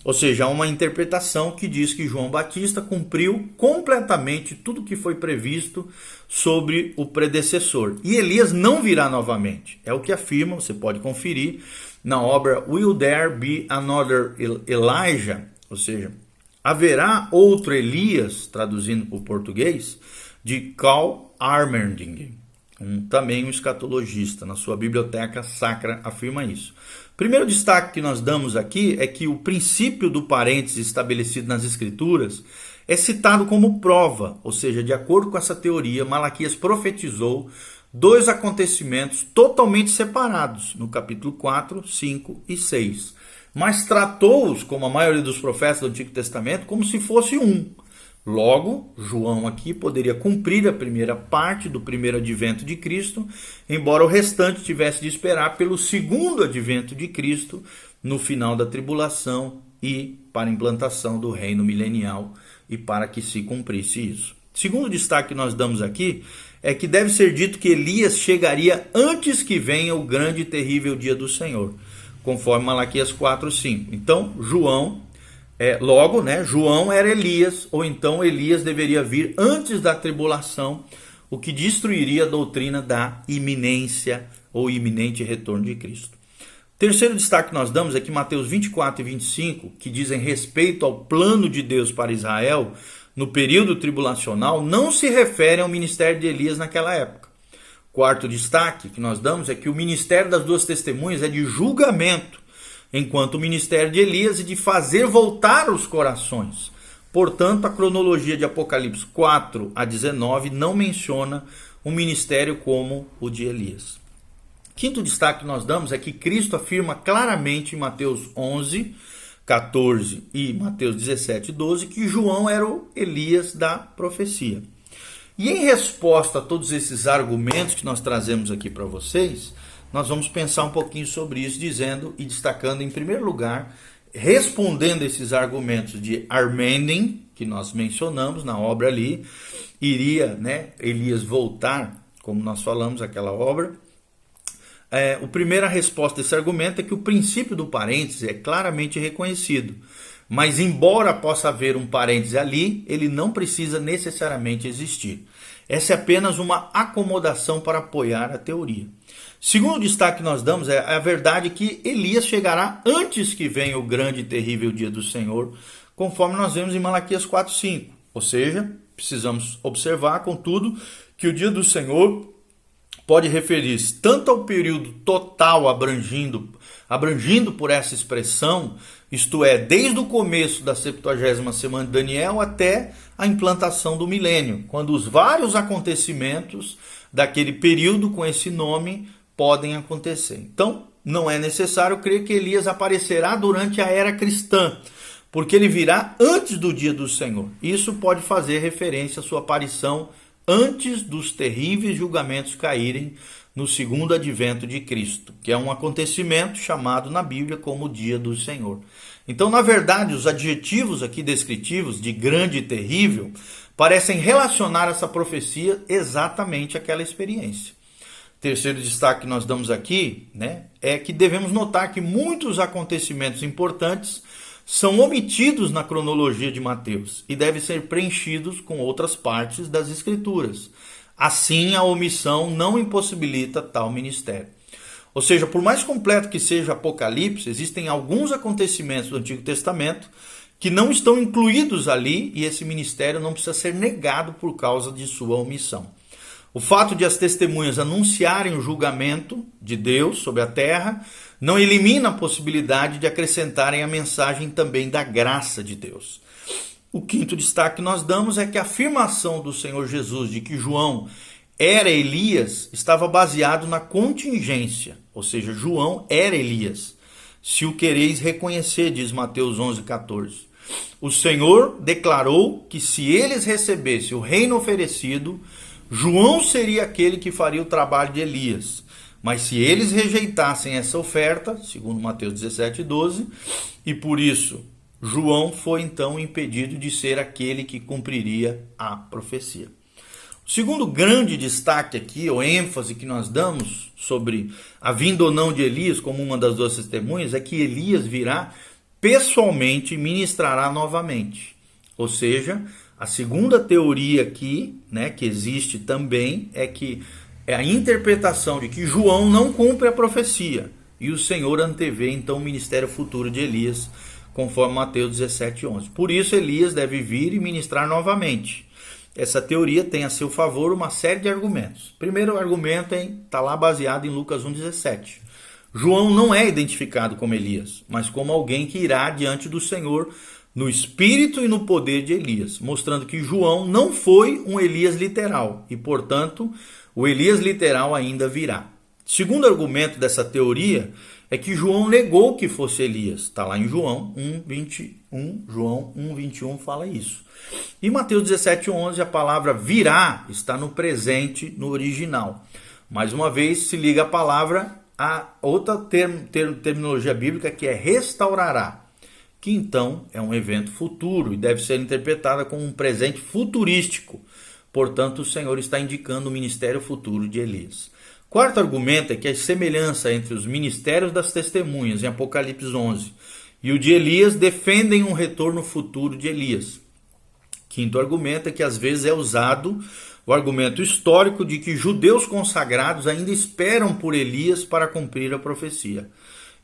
Ou seja, há uma interpretação que diz que João Batista cumpriu completamente tudo que foi previsto sobre o predecessor. E Elias não virá novamente. É o que afirma, você pode conferir, na obra Will There Be Another Elijah? Ou seja, haverá outro Elias, traduzindo para o português, de Karl Armerding. Também um escatologista, na sua biblioteca sacra, afirma isso. O primeiro destaque que nós damos aqui é que o princípio do parênteses estabelecido nas Escrituras é citado como prova, ou seja, de acordo com essa teoria, Malaquias profetizou dois acontecimentos totalmente separados, no capítulo 4, 5 e 6. Mas tratou-os, como a maioria dos profetas do Antigo Testamento, como se fosse um. Logo, João aqui poderia cumprir a primeira parte do primeiro advento de Cristo, embora o restante tivesse de esperar pelo segundo advento de Cristo no final da tribulação e para a implantação do reino milenial e para que se cumprisse isso. Segundo destaque que nós damos aqui é que deve ser dito que Elias chegaria antes que venha o grande e terrível dia do Senhor, conforme Malaquias 4:5. Então, João era Elias, ou então Elias deveria vir antes da tribulação, o que destruiria a doutrina da iminência ou iminente retorno de Cristo. Terceiro destaque que nós damos é que Mateus 24 e 25, que dizem respeito ao plano de Deus para Israel no período tribulacional, não se referem ao ministério de Elias naquela época. Quarto destaque que nós damos é que o ministério das duas testemunhas é de julgamento, enquanto o ministério de Elias é de fazer voltar os corações. Portanto, a cronologia de Apocalipse 4 a 19 não menciona um ministério como o de Elias. Quinto destaque que nós damos é que Cristo afirma claramente em Mateus 11, 14 e Mateus 17, 12 que João era o Elias da profecia. E em resposta a todos esses argumentos que nós trazemos aqui para vocês, nós vamos pensar um pouquinho sobre isso, dizendo e destacando em primeiro lugar, respondendo esses argumentos de Armending, que nós mencionamos na obra ali, iria Elias voltar, como nós falamos, aquela obra. A primeira resposta a esse argumento é que o princípio do parêntese é claramente reconhecido, mas embora possa haver um parêntese ali, ele não precisa necessariamente existir. Essa é apenas uma acomodação para apoiar a teoria. Segundo destaque que nós damos é a verdade que Elias chegará antes que venha o grande e terrível dia do Senhor, conforme nós vemos em Malaquias 4:5. Ou seja, precisamos observar, contudo, que o dia do Senhor pode referir-se tanto ao período total abrangindo por essa expressão, isto é, desde o começo da 70ª semana de Daniel até a implantação do milênio, quando os vários acontecimentos daquele período com esse nome podem acontecer. Então, não é necessário crer que Elias aparecerá durante a era cristã, porque ele virá antes do dia do Senhor. Isso pode fazer referência à sua aparição antes dos terríveis julgamentos caírem no segundo advento de Cristo, que é um acontecimento chamado na Bíblia como o dia do Senhor. Então, na verdade, os adjetivos aqui descritivos de grande e terrível parecem relacionar essa profecia exatamente àquela experiência. Terceiro destaque que nós damos aqui, é que devemos notar que muitos acontecimentos importantes são omitidos na cronologia de Mateus e devem ser preenchidos com outras partes das Escrituras. Assim, a omissão não impossibilita tal ministério. Ou seja, por mais completo que seja Apocalipse, existem alguns acontecimentos do Antigo Testamento que não estão incluídos ali e esse ministério não precisa ser negado por causa de sua omissão. O fato de as testemunhas anunciarem o julgamento de Deus sobre a terra não elimina a possibilidade de acrescentarem a mensagem também da graça de Deus. O quinto destaque que nós damos é que a afirmação do Senhor Jesus de que João era Elias estava baseado na contingência, ou seja, João era Elias. Se o quereis reconhecer, diz Mateus 11, 14. O Senhor declarou que se eles recebessem o reino oferecido, João seria aquele que faria o trabalho de Elias. Mas se eles rejeitassem essa oferta, segundo Mateus 17, 12, e por isso João foi então impedido de ser aquele que cumpriria a profecia. O segundo grande destaque aqui, ou ênfase que nós damos sobre a vinda ou não de Elias como uma das duas testemunhas, é que Elias virá pessoalmente ministrará novamente. Ou seja, a segunda teoria aqui, né, que existe também, é que é a interpretação de que João não cumpre a profecia e o Senhor antevê então o ministério futuro de Elias, conforme Mateus 17:11. Por isso Elias deve vir e ministrar novamente. Essa teoria tem a seu favor uma série de argumentos. Primeiro argumento está lá baseado em Lucas 1,17. João não é identificado como Elias, mas como alguém que irá diante do Senhor no espírito e no poder de Elias, mostrando que João não foi um Elias literal e, portanto, o Elias literal ainda virá. Segundo argumento dessa teoria é que João negou que fosse Elias. Está lá em João 1:21. João 1:21 fala isso. E Mateus 17:11, a palavra virá está no presente, no original. Mais uma vez se liga a palavra a outra terminologia bíblica que é restaurará, que então é um evento futuro e deve ser interpretada como um presente futurístico. Portanto, o Senhor está indicando o ministério futuro de Elias. Quarto argumento é que a semelhança entre os ministérios das testemunhas em Apocalipse 11 e o de Elias defendem um retorno futuro de Elias. Quinto argumento é que às vezes é usado o argumento histórico de que judeus consagrados ainda esperam por Elias para cumprir a profecia.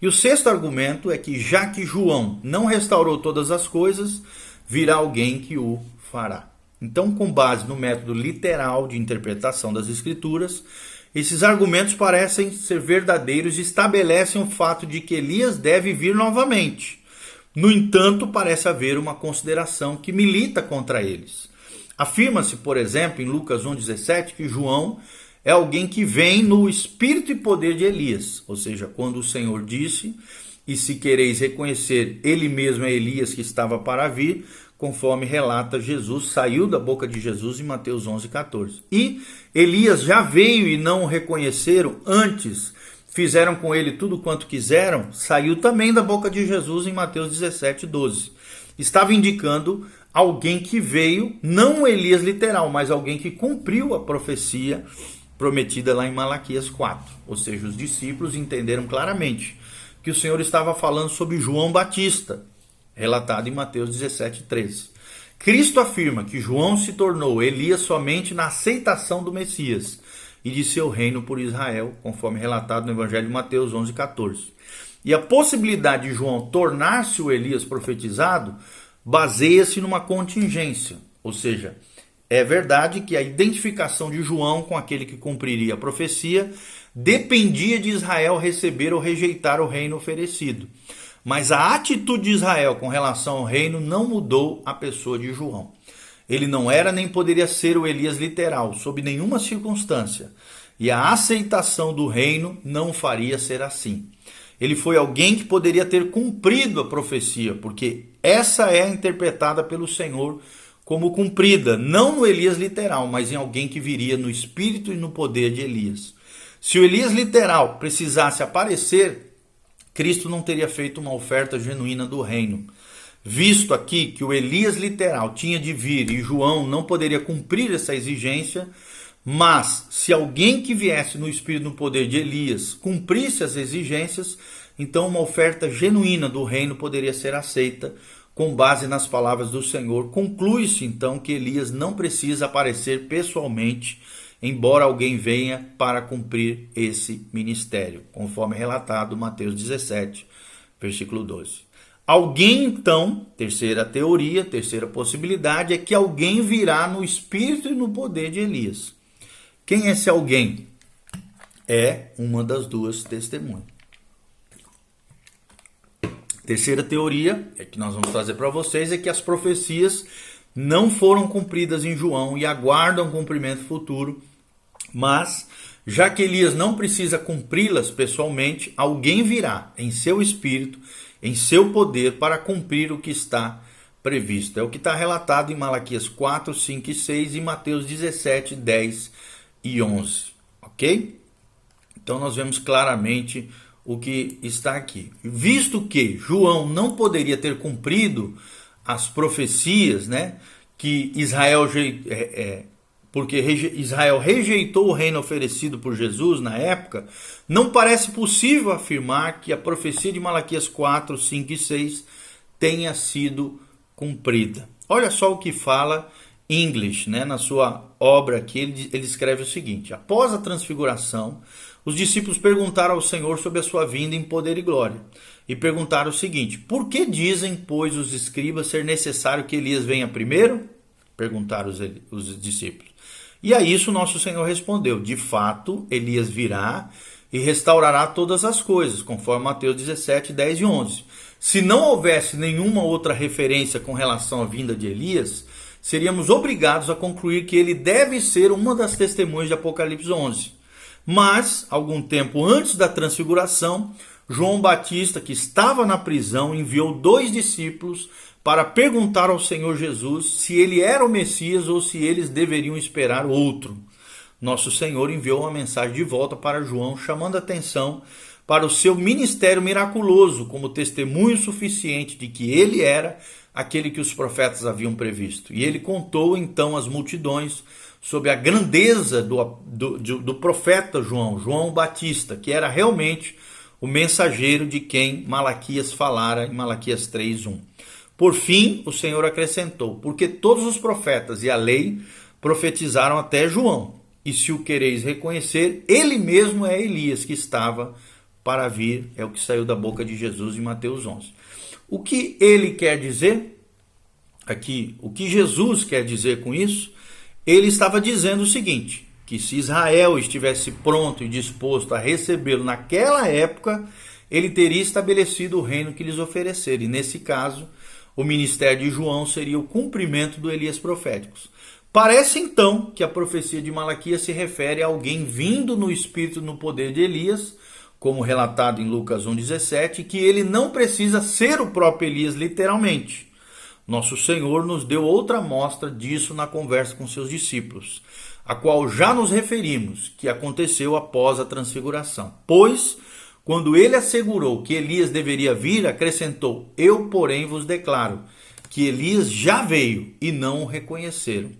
E o sexto argumento é que já que João não restaurou todas as coisas, virá alguém que o fará. Então, com base no método literal de interpretação das Escrituras, esses argumentos parecem ser verdadeiros e estabelecem o fato de que Elias deve vir novamente. No entanto, parece haver uma consideração que milita contra eles. Afirma-se, por exemplo, em Lucas 1,17, que João é alguém que vem no espírito e poder de Elias. Ou seja, quando o Senhor disse, e se quereis reconhecer, ele mesmo é Elias que estava para vir, conforme relata Jesus, saiu da boca de Jesus em Mateus 11,14. E Elias já veio e não o reconheceram, antes fizeram com ele tudo quanto quiseram, saiu também da boca de Jesus em Mateus 17,12. Estava indicando alguém que veio, não um Elias literal, mas alguém que cumpriu a profecia prometida lá em Malaquias 4. Ou seja, os discípulos entenderam claramente que o Senhor estava falando sobre João Batista, relatado em Mateus 17:13. Cristo afirma que João se tornou Elias somente na aceitação do Messias e de seu reino por Israel, conforme relatado no Evangelho de Mateus 11:14. E a possibilidade de João tornar-se o Elias profetizado baseia-se numa contingência, ou seja, é verdade que a identificação de João com aquele que cumpriria a profecia dependia de Israel receber ou rejeitar o reino oferecido. Mas a atitude de Israel com relação ao reino não mudou a pessoa de João. Ele não era nem poderia ser o Elias literal, sob nenhuma circunstância. E a aceitação do reino não faria ser assim. Ele foi alguém que poderia ter cumprido a profecia, porque essa é interpretada pelo Senhor como cumprida, não no Elias literal, mas em alguém que viria no espírito e no poder de Elias. Se o Elias literal precisasse aparecer, Cristo não teria feito uma oferta genuína do reino. Visto aqui que o Elias literal tinha de vir e João não poderia cumprir essa exigência, mas se alguém que viesse no espírito e no poder de Elias cumprisse as exigências, então uma oferta genuína do reino poderia ser aceita. Com base nas palavras do Senhor, conclui-se então que Elias não precisa aparecer pessoalmente, embora alguém venha para cumprir esse ministério, conforme relatado em Mateus 17, versículo 12. Alguém então, terceira teoria, terceira possibilidade, é que alguém virá no espírito e no poder de Elias. Quem é esse alguém? É uma das duas testemunhas. Terceira teoria, que nós vamos trazer para vocês, é que as profecias não foram cumpridas em João e aguardam cumprimento futuro, mas, já que Elias não precisa cumpri-las pessoalmente, alguém virá em seu espírito, em seu poder, para cumprir o que está previsto. É o que está relatado em Malaquias 4, 5 e 6 e Mateus 17, 10 e 11. Ok? Então nós vemos claramente o que está aqui. Visto que João não poderia ter cumprido as profecias, né, que porque Israel rejeitou o reino oferecido por Jesus na época, não parece possível afirmar que a profecia de Malaquias 4, 5 e 6 tenha sido cumprida. Olha só o que fala English, né? Na sua obra aqui, ele escreve o seguinte: após a transfiguração, os discípulos perguntaram ao Senhor sobre a sua vinda em poder e glória. E perguntaram o seguinte: por que dizem, pois, os escribas ser necessário que Elias venha primeiro? Perguntaram os discípulos. E a isso nosso Senhor respondeu: de fato, Elias virá e restaurará todas as coisas, conforme Mateus 17, 10 e 11. Se não houvesse nenhuma outra referência com relação à vinda de Elias, seríamos obrigados a concluir que ele deve ser uma das testemunhas de Apocalipse 11. Mas, algum tempo antes da transfiguração, João Batista, que estava na prisão, enviou 2 discípulos para perguntar ao Senhor Jesus se ele era o Messias ou se eles deveriam esperar outro. Nosso Senhor enviou uma mensagem de volta para João, chamando a atenção para o seu ministério miraculoso, como testemunho suficiente de que ele era aquele que os profetas haviam previsto. E ele contou então às multidões sobre a grandeza do profeta João Batista, que era realmente o mensageiro de quem Malaquias falara em Malaquias 3:1. Por fim, o Senhor acrescentou: porque todos os profetas e a lei profetizaram até João. E se o quereis reconhecer, ele mesmo é Elias que estava para vir. É o que saiu da boca de Jesus em Mateus 11. O que ele quer dizer aqui, o que Jesus quer dizer com isso? Ele estava dizendo o seguinte: que se Israel estivesse pronto e disposto a recebê-lo naquela época, ele teria estabelecido o reino que lhes oferecer. E nesse caso, o ministério de João seria o cumprimento do Elias proféticos. Parece então que a profecia de Malaquias se refere a alguém vindo no espírito e no poder de Elias, como relatado em Lucas 1,17, que ele não precisa ser o próprio Elias literalmente. Nosso Senhor nos deu outra amostra disso na conversa com seus discípulos, a qual já nos referimos, que aconteceu após a transfiguração. Pois, quando ele assegurou que Elias deveria vir, acrescentou: eu, porém, vos declaro que Elias já veio e não o reconheceram.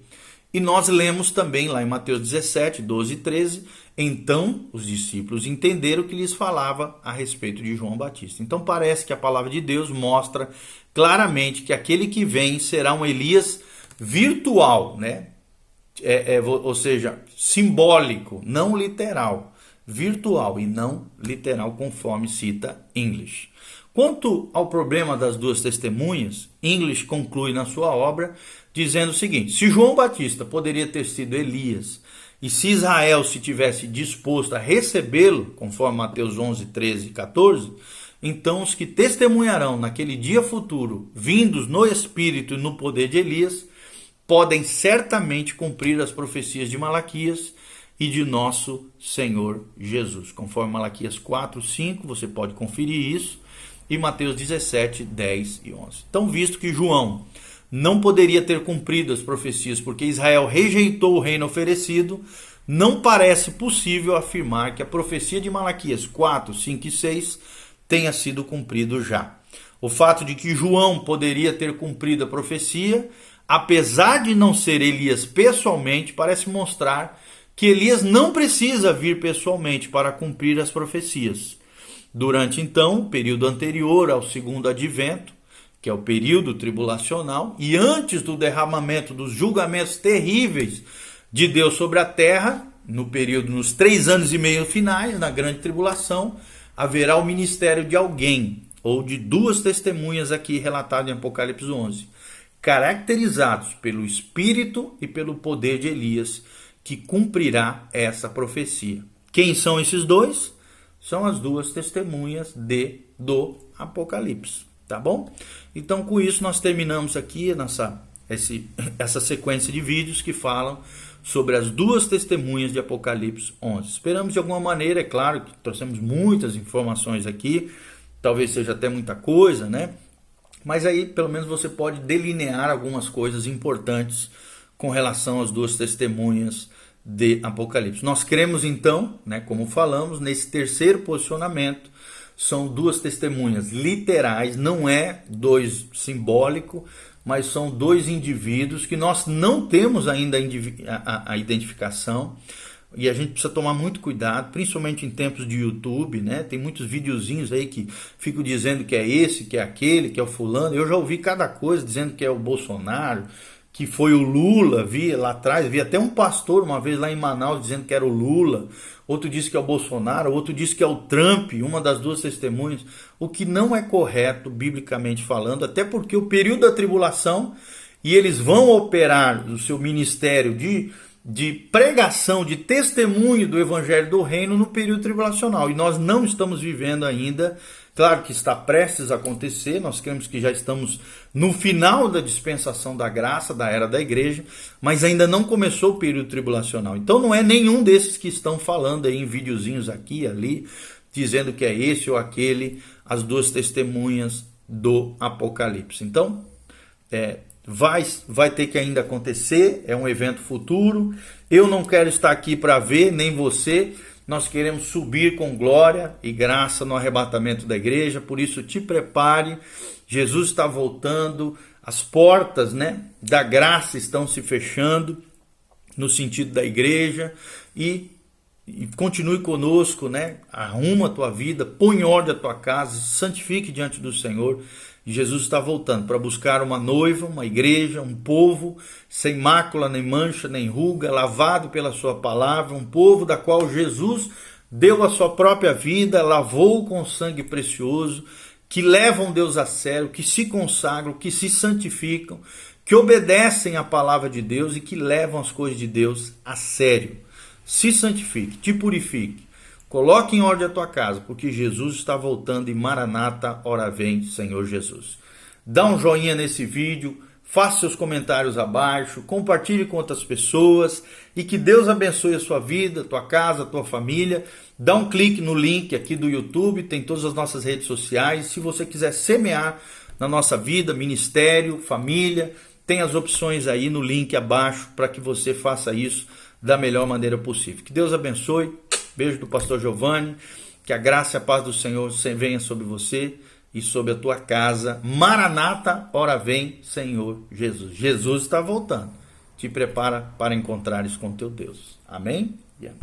E nós lemos também lá em Mateus 17, 12 e 13, então os discípulos entenderam que lhes falava a respeito de João Batista. Então parece que a palavra de Deus mostra claramente que aquele que vem será um Elias virtual, né? Ou seja, simbólico, não literal. Virtual e não literal, conforme cita English. Quanto ao problema das 2 testemunhas, English conclui na sua obra dizendo o seguinte: se João Batista poderia ter sido Elias, e se Israel se tivesse disposto a recebê-lo, conforme Mateus 11, 13 e 14, então os que testemunharão naquele dia futuro, vindos no espírito e no poder de Elias, podem certamente cumprir as profecias de Malaquias e de nosso Senhor Jesus. Conforme Malaquias 4, 5, você pode conferir isso, e Mateus 17, 10 e 11. Então, visto que João não poderia ter cumprido as profecias porque Israel rejeitou o reino oferecido, não parece possível afirmar que a profecia de Malaquias 4, 5 e 6 tenha sido cumprido já. O fato de que João poderia ter cumprido a profecia, apesar de não ser Elias pessoalmente, parece mostrar que Elias não precisa vir pessoalmente para cumprir as profecias. Durante então, o período anterior ao segundo advento, que é o período tribulacional, e antes do derramamento dos julgamentos terríveis de Deus sobre a terra, nos 3 anos e meio finais, na grande tribulação, haverá o ministério de alguém, ou de 2 testemunhas aqui relatadas em Apocalipse 11, caracterizados pelo Espírito e pelo poder de Elias, que cumprirá essa profecia. Quem são esses 2? São as 2 testemunhas do Apocalipse, tá bom? Então, com isso, nós terminamos aqui essa sequência de vídeos que falam sobre as 2 testemunhas de Apocalipse 11. Esperamos de alguma maneira, é claro, que trouxemos muitas informações aqui, talvez seja até muita coisa, né? Mas aí, pelo menos, você pode delinear algumas coisas importantes com relação às 2 testemunhas de Apocalipse. Nós cremos então, né, como falamos, nesse terceiro posicionamento, são 2 testemunhas literais, não é 2 simbólico, mas são 2 indivíduos que nós não temos ainda a identificação, E a gente precisa tomar muito cuidado, principalmente em tempos de YouTube, né? Tem muitos videozinhos aí que ficam dizendo que é esse, que é aquele, que é o fulano. Eu já ouvi cada coisa dizendo que é o Bolsonaro, que foi o Lula, vi lá atrás, vi até um pastor uma vez lá em Manaus dizendo que era o Lula, outro disse que é o Bolsonaro, outro disse que é o Trump, uma das duas testemunhas, o que não é correto biblicamente falando, até porque o período da tribulação, e eles vão operar o seu ministério de pregação, de testemunho do evangelho do reino no período tribulacional. E nós não estamos vivendo ainda, claro que está prestes a acontecer, nós cremos que já estamos no final da dispensação da graça, da era da igreja, mas ainda não começou o período tribulacional. Então não é nenhum desses que estão falando aí em videozinhos aqui e ali, dizendo que é esse ou aquele, as duas testemunhas do Apocalipse. Então, vai ter que ainda acontecer, é um evento futuro. Eu não quero estar aqui para ver, nem você. Nós queremos subir com glória e graça no arrebatamento da igreja, por isso te prepare. Jesus está voltando, as portas, né, da graça estão se fechando no sentido da igreja e continue conosco, né? Arruma a tua vida, põe em ordem a tua casa, santifique diante do Senhor. Jesus está voltando para buscar uma noiva, uma igreja, um povo sem mácula, nem mancha, nem ruga, lavado pela sua palavra, um povo da qual Jesus deu a sua própria vida, lavou com sangue precioso, que levam Deus a sério, que se consagram, que se santificam, que obedecem à palavra de Deus e que levam as coisas de Deus a sério. Se santifique, te purifique, coloque em ordem a tua casa, porque Jesus está voltando e Maranata, ora vem, Senhor Jesus. Dá um joinha nesse vídeo, faça seus comentários abaixo, compartilhe com outras pessoas e que Deus abençoe a sua vida, a tua casa, a tua família. Dá um clique no link aqui do YouTube, tem todas as nossas redes sociais. Se você quiser semear na nossa vida, ministério, família, tem as opções aí no link abaixo para que você faça isso da melhor maneira possível. Que Deus abençoe. Beijo do pastor Giovanni. Que a graça e a paz do Senhor venha sobre você e sobre a tua casa. Maranata, ora vem, Senhor Jesus. Jesus está voltando. Te prepara para encontrares com teu Deus. Amém? E amém.